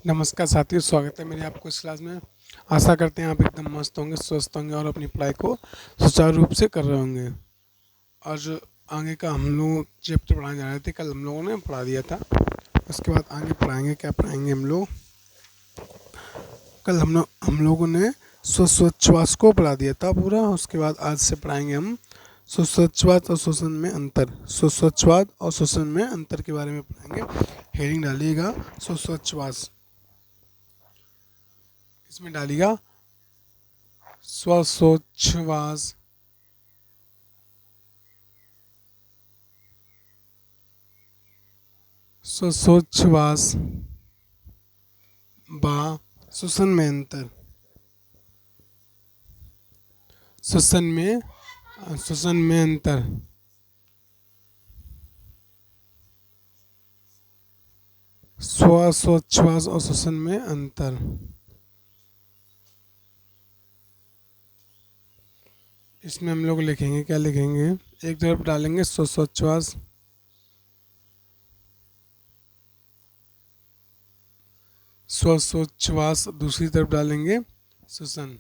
नमस्कार साथियों, स्वागत है मेरे आपको इस क्लास में। आशा करते हैं आप एकदम मस्त होंगे, स्वस्थ होंगे और अपनी पढ़ाई को सुचारू रूप से कर रहे होंगे। आज आगे का हम लोग चैप्टर पढ़ाने जा रहे थे, कल हम लोगों ने पढ़ा दिया था। उसके बाद आगे पढ़ाएंगे, क्या पढ़ाएंगे हम लोग। कल हम लोगों ने श्वास को पढ़ा दिया था पूरा। उसके बाद आज से पढ़ाएंगे हम श्वास और श्वसन में अंतर। श्वास और श्वसन में अंतर के बारे में पढ़ाएंगे। हेडिंग डालिएगा श्वास, इसमें डालिएगा श्वासोच्छ्वास, श्वासोच्छ्वास बा श्वसन में अंतर। श्वसन में अंतर। श्वासोच्छ्वास और श्वसन में अंतर। इसमें हम लोग लिखेंगे, क्या लिखेंगे, एक तरफ डालेंगे श्वासोच्छ्वास, श्वासोच्छ्वास, दूसरी तरफ डालेंगे श्वसन।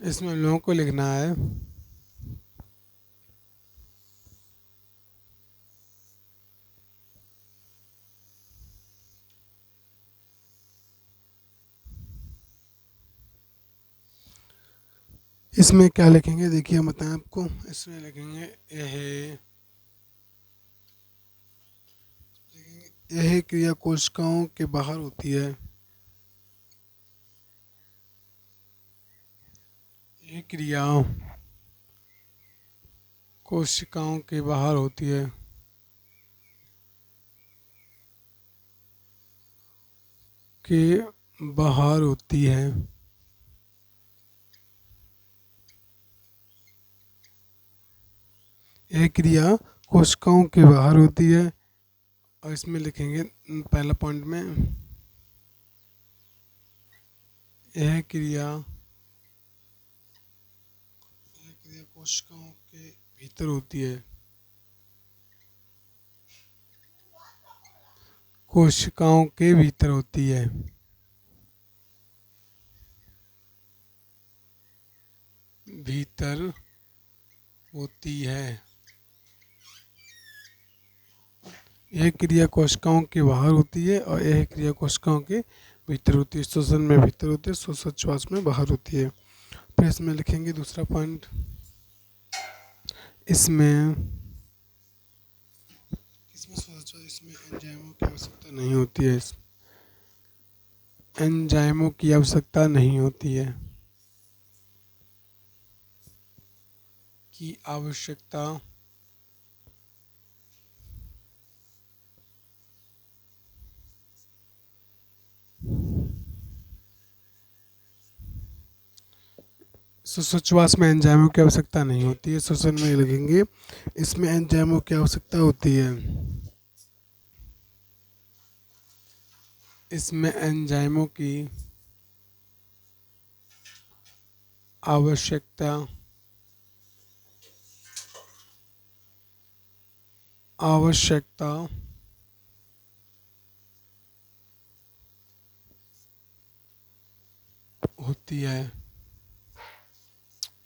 इसमें हम लोगों को लिखना है इसमें क्या लिखेंगे, देखिए हम बताएं आपको। इसमें लिखेंगे यह क्रिया कोशिकाओं के बाहर होती है। यह क्रिया कोशिकाओं के बाहर होती है। के बाहर होती है। यह क्रिया कोशिकाओं के बाहर होती है। और इसमें लिखेंगे पहला पॉइंट में, यह क्रिया कोशिकाओं के भीतर होती है। कोशिकाओं के भीतर होती है। भीतर होती है। यह क्रिया कोशिकाओं के बाहर होती है और यह क्रिया कोशिकाओं के भीतर होती है। श्वसन में भीतर होती है, श्वासोच्छ्वास में बाहर होती है। फिर इसमें लिखेंगे दूसरा पॉइंट, इसमें इसमें एंजाइमों की आवश्यकता नहीं होती है। एंजाइमों की आवश्यकता नहीं होती है। की आवश्यकता श्वास में एंजाइमों की आवश्यकता नहीं होती है। श्वसन में लिखेंगे, इसमें एंजाइमों की आवश्यकता होती है। इसमें एंजाइमों की आवश्यकता आवश्यकता होती है।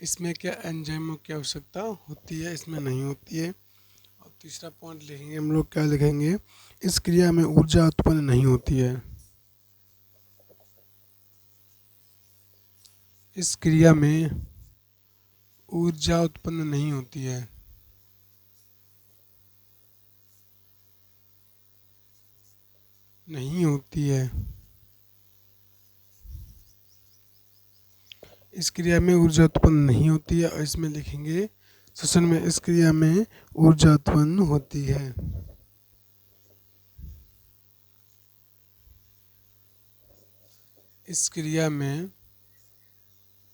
इसमें क्या एंजाइमों की आवश्यकता होती है, इसमें नहीं होती है। और तीसरा पॉइंट लिखेंगे हम लोग, क्या लिखेंगे, इस क्रिया में ऊर्जा उत्पन्न नहीं होती है। इस क्रिया में ऊर्जा उत्पन्न नहीं होती है। नहीं होती है। इस क्रिया में ऊर्जा उत्पन्न नहीं होती है। और इसमें लिखेंगे श्वसन में, इस क्रिया में ऊर्जा उत्पन्न होती है। इस क्रिया में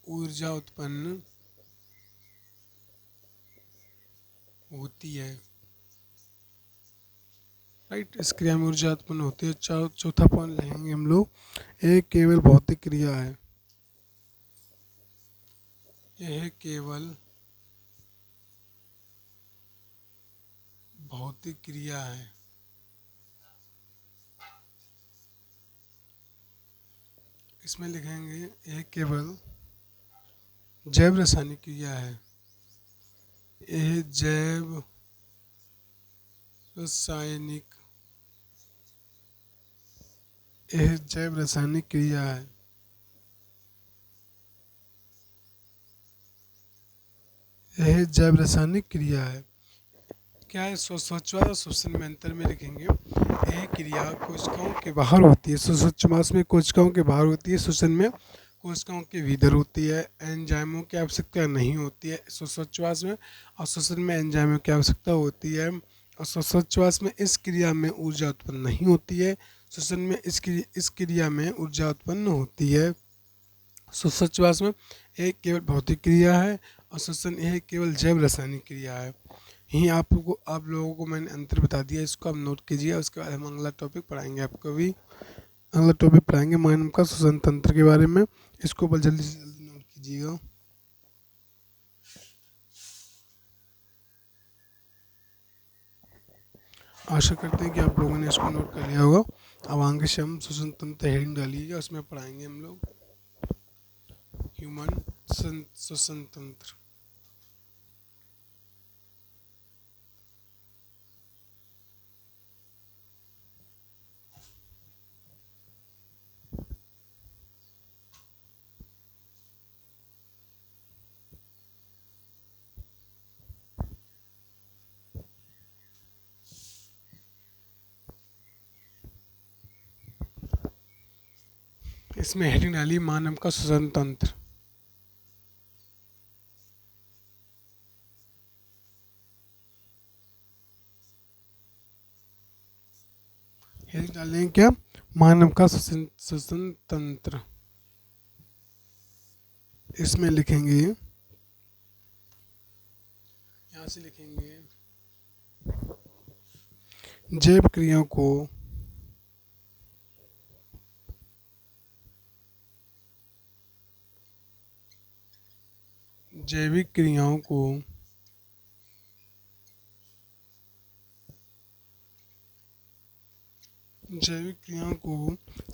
ऊर्जा उत्पन्न होती है। राइट, इस क्रिया में ऊर्जा उत्पन्न होती है। चौथा पॉइंट लिखेंगे हम लोग, यह केवल भौतिक क्रिया है। यह केवल भौतिक क्रिया है। इसमें लिखेंगे यह केवल जैव रासायनिक क्रिया है। यह जैव रासायनिक यह जैव रासायनिक क्रिया है। यह जैव रासायनिक क्रिया है। क्या है? श्वासोच्छ्वास और श्वसन में अंतर में लिखेंगे। यह क्रिया कोशिकाओं के बाहर होती है। श्वासोच्छ्वास में कोशिकाओं के बाहर होती है, श्वसन में कोशिकाओं के भीतर होती है। एंजाइमों की आवश्यकता नहीं होती है श्वासोच्छ्वास में, और श्वसन में एंजाइमों की आवश्यकता होती है। और श्वासोच्छ्वास में इस क्रिया में ऊर्जा उत्पन्न नहीं होती है, श्वसन में इस क्रिया में ऊर्जा उत्पन्न होती है। श्वासोच्छ्वास में एक केवल भौतिक क्रिया है और श्वसन यह केवल जैव रासायनिक क्रिया है। यही आप लोगों को मैंने अंतर बता दिया, इसको आप नोट कीजिए। उसके बाद हम अगला टॉपिक पढ़ाएंगे। आपको भी अगला टॉपिक पढ़ाएंगे मानव का श्वसन तंत्र के बारे में। इसको बस जल्दी से जल्दी नोट कीजिएगा। आशा करते हैं कि आप लोगों ने इसको नोट कर लिया होगा। अब आगे से हम श्वसन तंत्र हेडिंग डालिएगा, उसमें पढ़ाएंगे हम लोग ह्यूमन श्वसन तंत्र। इसमें हेडिंग डाली मानव का श्वसन तंत्र। हेडिंग डालेंगे क्या? मानव का श्वसन तंत्र। इसमें लिखेंगे, यहाँ से लिखेंगे जैव क्रियाओं को जैविक क्रियाओं को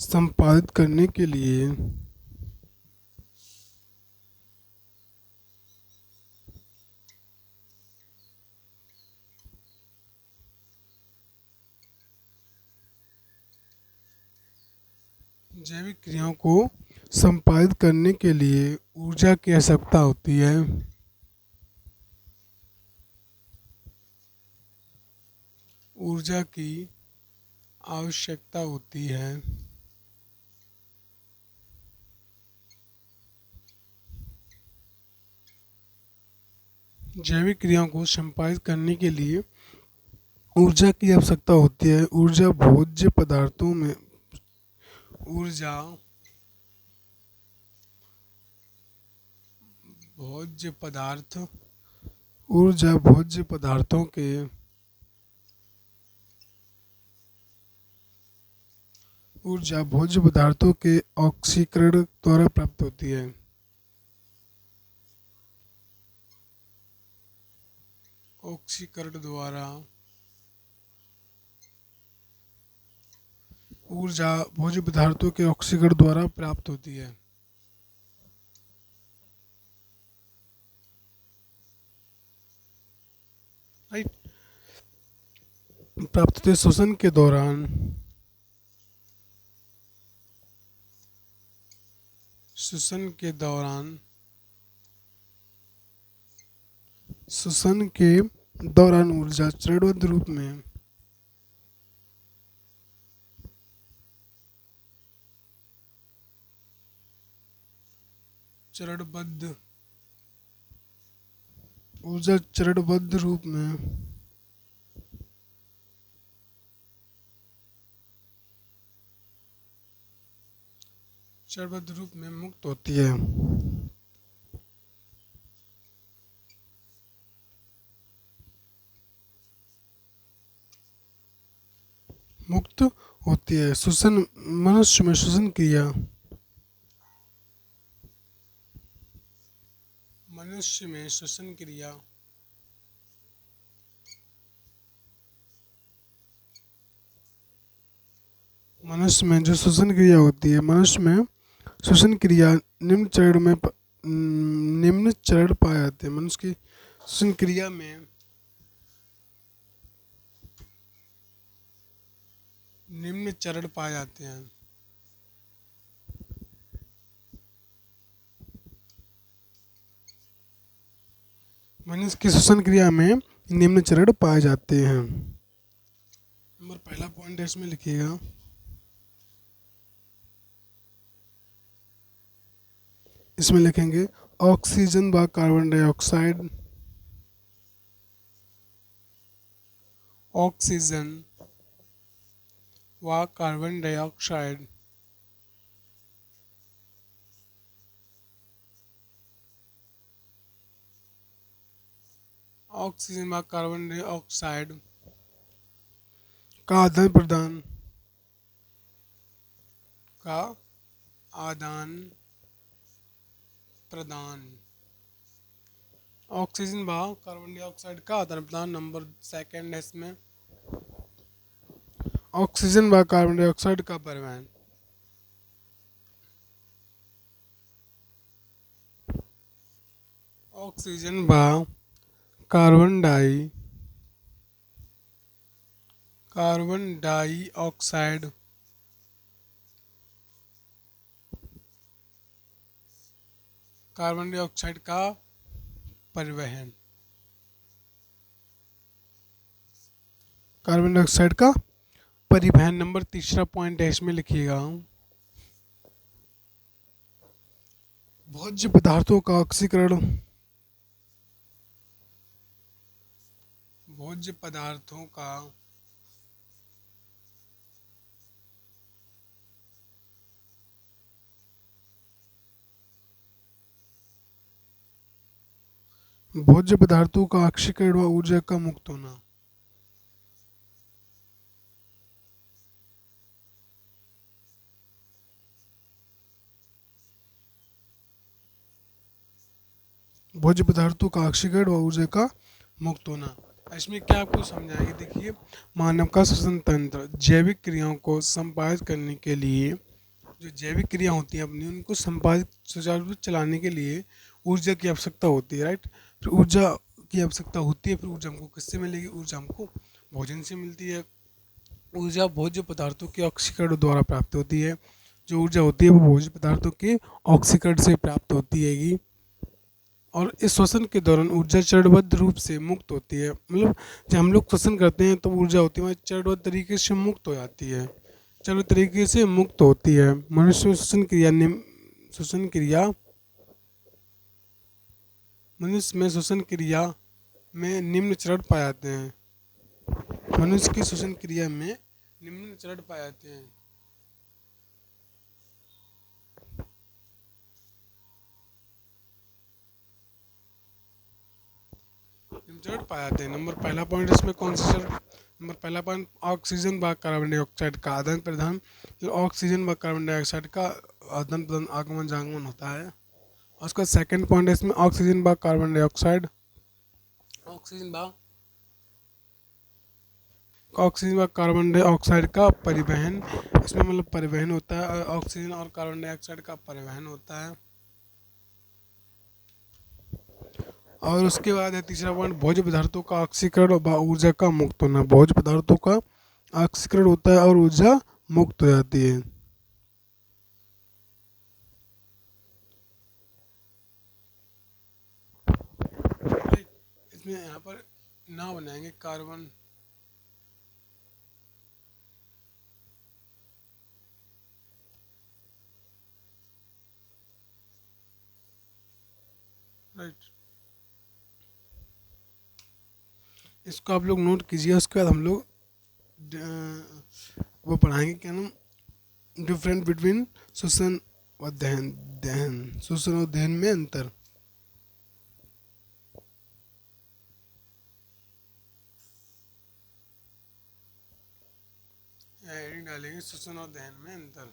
संपादित करने के लिए ऊर्जा की आवश्यकता होती है। ऊर्जा की आवश्यकता होती है। जैविक क्रियाओं को संपादित करने के लिए ऊर्जा की आवश्यकता होती है। ऊर्जा भोज्य पदार्थों में भोज्य पदार्थों के ऑक्सीकरण द्वारा प्राप्त होती है। ऑक्सीकरण द्वारा ऊर्जा भोज्य पदार्थों के ऑक्सीकरण द्वारा प्राप्त होती है। राइट, प्राप्त होती है श्वसन के दौरान। श्वसन के दौरान ऊर्जा चरणबद्ध रूप में चरणबद्ध रूप में मुक्त होती है। श्वसन मनुष्य में श्वसन क्रिया मनुष्य में जो श्वसन क्रिया होती है, मनुष्य में श्वसन क्रिया निम्न चरण पाए जाते हैं। मनुष्य की श्वसन क्रिया में निम्न चरण पाए जाते हैं। मनुष्य की श्वसन क्रिया में निम्न चरण पाए जाते हैं। नंबर पहला पॉइंट है, इसमें लिखिएगा इसमें लिखेंगे ऑक्सीजन व कार्बन डाइऑक्साइड। ऑक्सीजन व कार्बन डाइऑक्साइड ऑक्सीजन व कार्बन डाइऑक्साइड का का आदान प्रदान ऑक्सीजन व कार्बन डाइऑक्साइड का आदान प्रदान। नंबर सेकंड है इसमें ऑक्सीजन व कार्बन डाइऑक्साइड का परिवहन। ऑक्सीजन व कार्बन डाइऑक्साइड कार्बन डाइऑक्साइड का परिवहन। कार्बन डाइऑक्साइड का परिवहन। नंबर तीसरा पॉइंट है, इसमें लिखिएगा भोज्य पदार्थों का ऑक्सीकरण। भोज्य पदार्थों का भोज्य पदार्थों का ऑक्सीकरण व ऊर्जा का मुक्त होना। भोज्य पदार्थों का ऑक्सीकरण व ऊर्जा का मुक्त होना। इसमें क्या आपको समझाएंगे, देखिए मानव का श्वसन तंत्र जैविक क्रियाओं को संपादित करने के लिए, जो जैविक क्रिया होती हैं अपनी, उनको संपादित सुचारू रूप से चलाने के लिए ऊर्जा की आवश्यकता होती है, राइट। फिर ऊर्जा की आवश्यकता होती है, फिर ऊर्जा हमको किससे मिलेगी? ऊर्जा हमको भोजन से मिलती है। ऊर्जा भोज्य पदार्थों के ऑक्सीकरण द्वारा प्राप्त होती है। जो ऊर्जा होती है वो भोज्य पदार्थों के ऑक्सीकरण से प्राप्त होती है। और इस श्वसन के दौरान ऊर्जा चरणबद्ध रूप से मुक्त होती है। मतलब जब हम लोग श्वसन करते हैं तो ऊर्जा होती है चरणबद्ध तरीके से मुक्त हो जाती है, चरणबद्ध तरीके से मुक्त होती है। मनुष्य में श्वसन क्रिया मनुष्य में श्वसन क्रिया में निम्न चरण पाए जाते हैं। मनुष्य की श्वसन क्रिया में निम्न चरण पाए जाते हैं। निम्न चरण पाए जाते हैं। नंबर पहला पॉइंट इसमें कौन सा चरण? नंबर पहला पॉइंट ऑक्सीजन व कार्बन डाइऑक्साइड का आदान प्रदान। ऑक्सीजन व कार्बन डाइऑक्साइड का आदान प्रदान, आगमन जागमन होता है। और उसका सेकंड पॉइंट है इसमें ऑक्सीजन व कार्बन डाइऑक्साइड ऑक्सीजन व कार्बन डाइऑक्साइड का परिवहन। इसमें मतलब परिवहन होता है, ऑक्सीजन और कार्बन डाइऑक्साइड का परिवहन होता है। और उसके बाद है तीसरा पॉइंट भोज्य पदार्थों का ऑक्सीकरण व ऊर्जा का मुक्त होना। भोज्य पदार्थों का ऑक्सीकरण होता है और ऊर्जा मुक्त हो जाती है। इसमें यहाँ पर ना बनाएंगे कार्बन राइट। इसको आप लोग नोट कीजिए। उसके बाद हम लोग वो पढ़ाएंगे, क्या नाम, डिफरेंट बिटवीन श्वसन और दहन। श्वसन और दहन में अंतर। हेडिंग डालेंगे श्वसन और दहन में अंतर।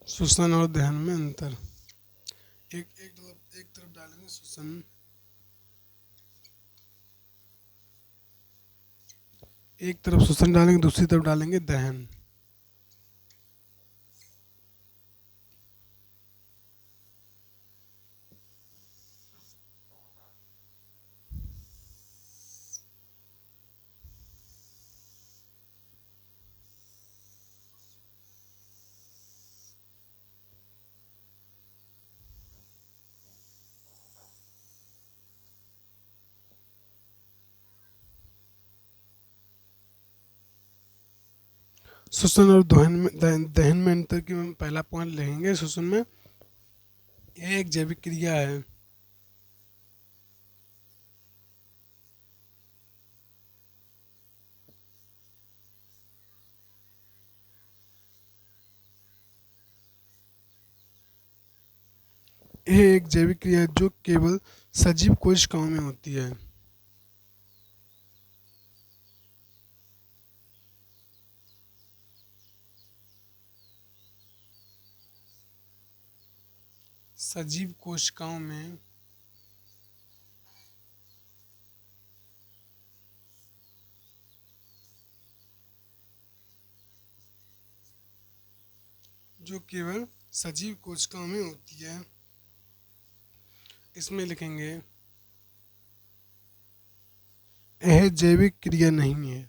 श्वसन और दहन में अंतर। एक तरफ डालेंगे श्वसन, एक तरफ श्वसन डालेंगे, दूसरी तरफ डालेंगे दहन। श्वसन और दहन में अंतर की हम पहला पॉइंट लेंगे। श्वसन में यह एक जैविक क्रिया है। यह एक जैविक क्रिया है जो केवल सजीव कोशिकाओं में होती है। सजीव कोशिकाओं में जो केवल सजीव कोशिकाओं में होती है। इसमें लिखेंगे यह जैविक क्रिया नहीं है।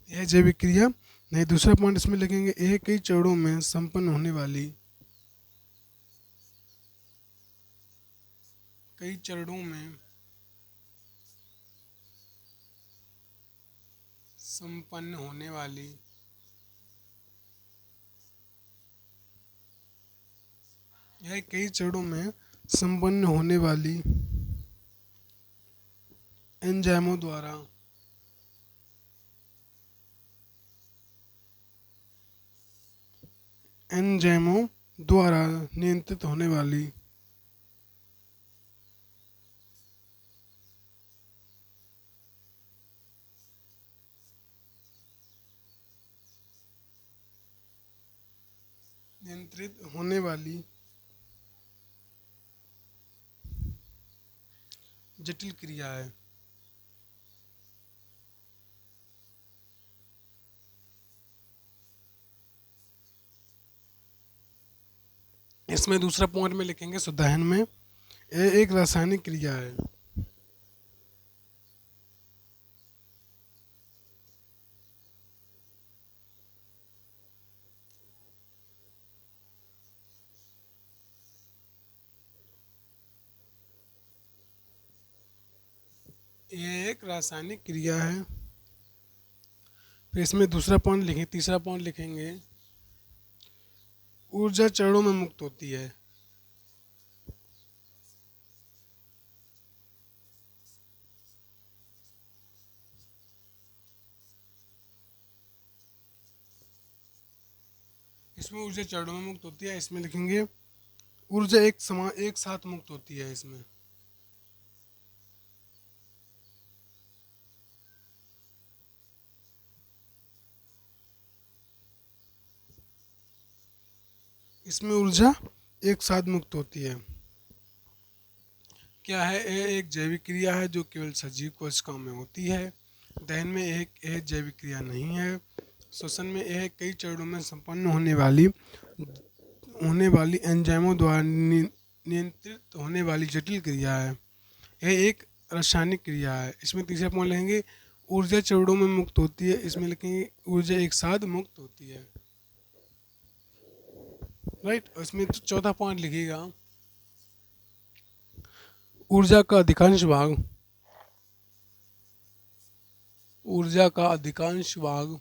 यह जैविक क्रिया नहीं। दूसरा पॉइंट इसमें लिखेंगे यह कई चरणों में संपन्न होने वाली, कई चरणों में संपन्न होने वाली यह कई चरणों में संपन्न होने वाली एंजाइमों द्वारा नियंत्रित होने वाली जटिल क्रिया है। इसमें दूसरा पॉइंट में लिखेंगे सुदहन में यह एक रासायनिक क्रिया है। यह एक रासायनिक क्रिया है। फिर इसमें दूसरा पॉइंट लिखेंगे, तीसरा पॉइंट लिखेंगे ऊर्जा चरणों में मुक्त होती है। इसमें ऊर्जा चरणों में मुक्त होती है। इसमें लिखेंगे ऊर्जा एक साथ मुक्त होती है। इसमें ऊर्जा एक साथ मुक्त होती है। क्या है? यह एक जैविक क्रिया है जो केवल सजीव कोशिकाओं में होती है। दहन में यह जैविक क्रिया नहीं है। श्वसन में यह कई चरणों में संपन्न होने वाली एंजाइमों द्वारा नियंत्रित होने वाली जटिल क्रिया है। यह एक रासायनिक क्रिया है। इसमें तीसरा पॉइंट लिखेंगे ऊर्जा चरणों में मुक्त होती है। इसमें लिखेंगे ऊर्जा एक साथ मुक्त होती है। राइट। इसमें तो चौथा पॉइंट लिखिएगा ऊर्जा का अधिकांश भाग ऊर्जा का अधिकांश भाग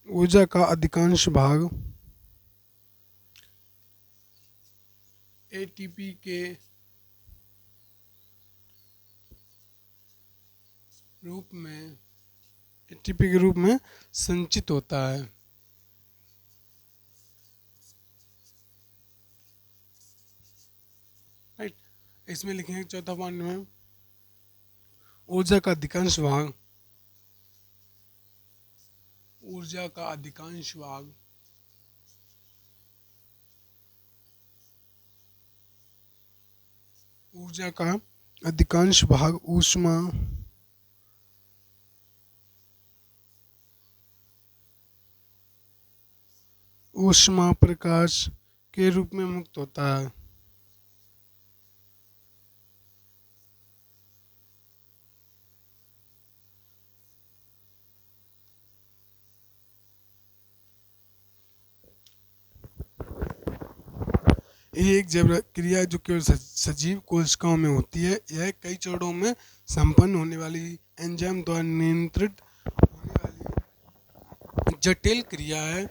ऊर्जा का अधिकांश भाग एटीपी के रूप में संचित होता है। इसमें लिखेंगे चौथा पॉइंट में, ऊर्जा का अधिकांश भाग, ऊर्जा का अधिकांश भाग ऊर्जा का अधिकांश भाग ऊष्मा प्रकाश के रूप में मुक्त होता है। ये एक जैव क्रिया जो केवल सजीव कोशिकाओं में होती है। यह कई चरणों में संपन्न होने वाली एंजाइम द्वारा नियंत्रित होने वाली जटिल क्रिया है।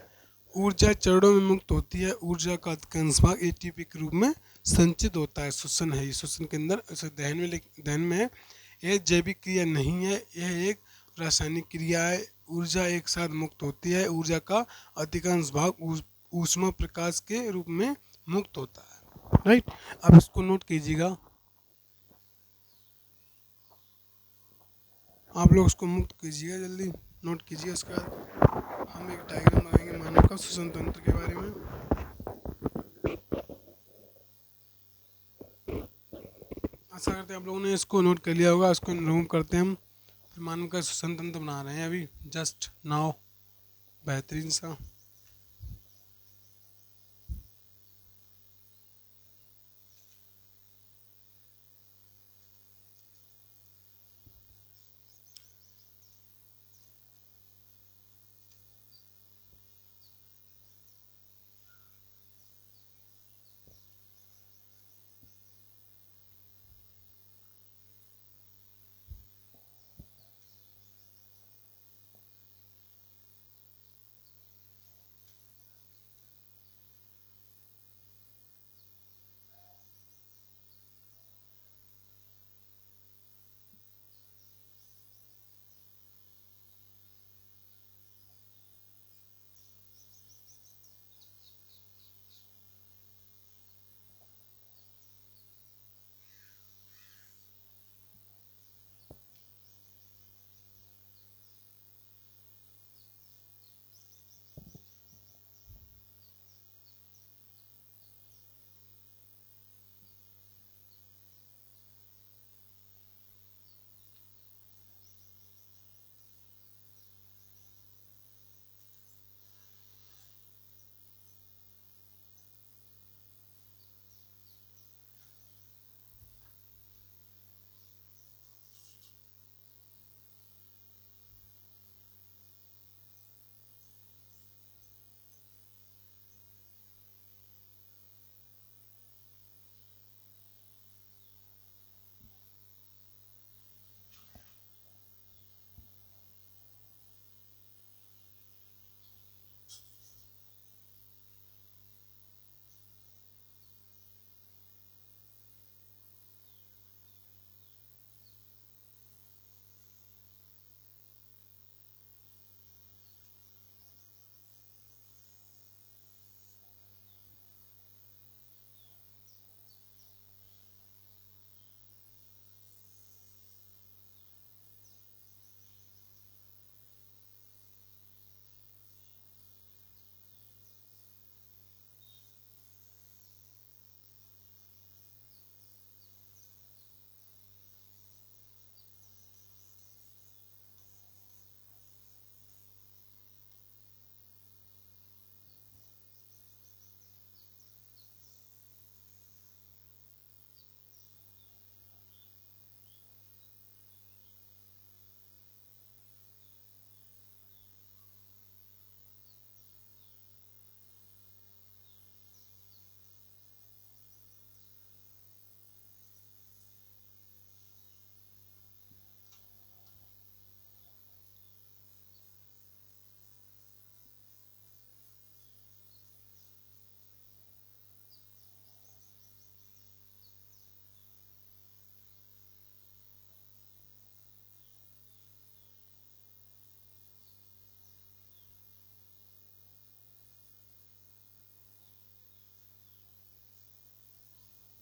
ऊर्जा चरणों में मुक्त होती है। ऊर्जा का अधिकांश भाग एटीपी के रूप में संचित होता है। श्वसन है, ये श्वसन के अंदर दहन में है। यह जैविक क्रिया नहीं है, यह एक रासायनिक क्रिया है। ऊर्जा एक साथ मुक्त होती है। ऊर्जा का अधिकांश भाग ऊष्मा प्रकाश के रूप में मुक्त होता है। राइट, अब इसको नोट कीजिएगा, आप लोग इसको मुक्त कीजिएगा, जल्दी नोट कीजिए। उसके बाद हम एक डायग्राम बनाएंगे मानव का श्वसन तंत्र के बारे में। आशा करते हैं आप लोगों ने इसको नोट कर लिया होगा। इसको रिमूव करते हैं हम, फिर मानव का श्वसन तंत्र बना रहे हैं अभी जस्ट नाउ, बेहतरीन सा।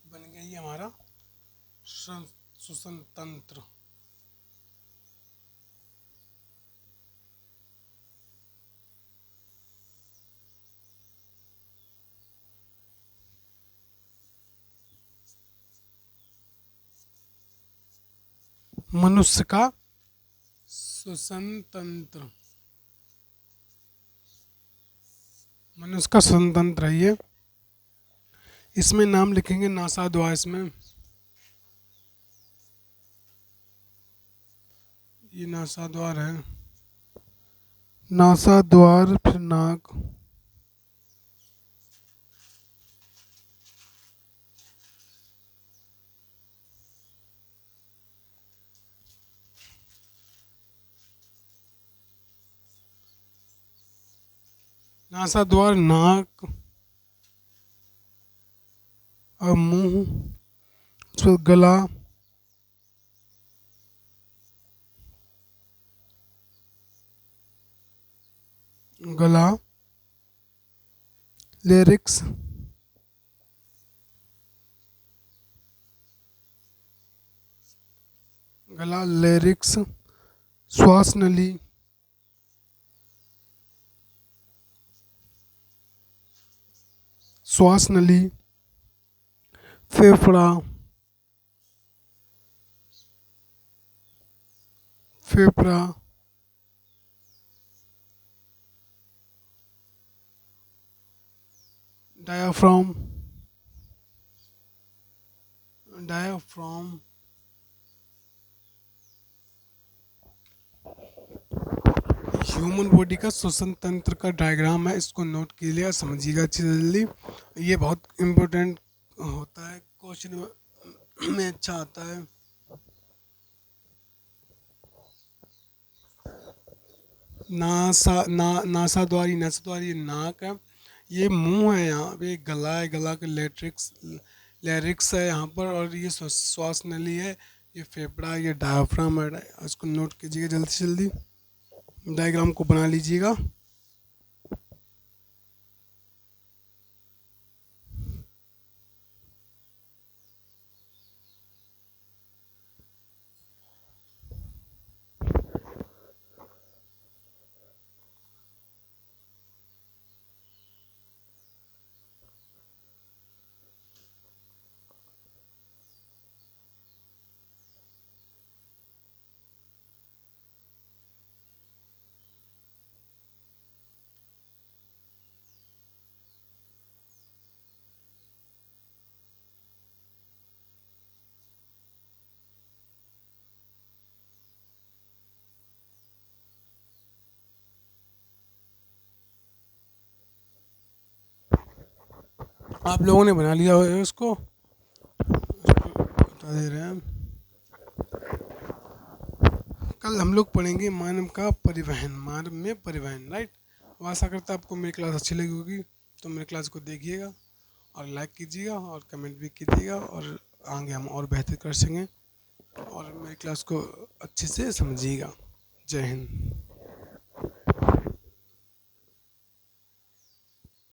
बन गया ये हमारा श्वसन तंत्र। मनुष्य का श्वसन तंत्र, मनुष्य का श्वसन तंत्र है ये। इसमें नाम लिखेंगे नासा द्वार, इसमें ये नासा द्वार है, नासा द्वार, फिर नाक, नासा द्वार, नाक और मुंह, फिर गला, गला, लेरिक्स, गला, लेरिक्स, श्वास नली, श्वास नली, फेफड़ा, फेफड़ा, डायाफ्राम, डायाफ्राम, ह्यूमन बॉडी का श्वसन तंत्र का डायग्राम है, इसको नोट कीजिएगा, समझिएगा अच्छी जल्दी। ये बहुत इम्पोर्टेंट होता है, क्वेश्चन में अच्छा आता है। नासा द्वारी, नासा द्वारी ये नाक है, ये मुंह है, यहाँ पे गला है, गला का लेरिक्स है यहाँ पर, और ये श्वास नली है, ये फेफड़ा, ये डायफ्राम है। इसको नोट कीजिएगा जल्दी से जल्दी, डायग्राम को बना लीजिएगा। आप लोगों ने बना लिया है इसको बता दे रहे हैं। कल हम लोग पढ़ेंगे मानव का परिवहन, मानव में परिवहन, राइट। आशा करता आपको मेरी क्लास अच्छी लगी होगी, तो मेरी क्लास को देखिएगा और लाइक कीजिएगा और कमेंट भी कीजिएगा, और आगे हम और बेहतर कर सकें, और मेरी क्लास को अच्छे से समझिएगा। जय हिंद।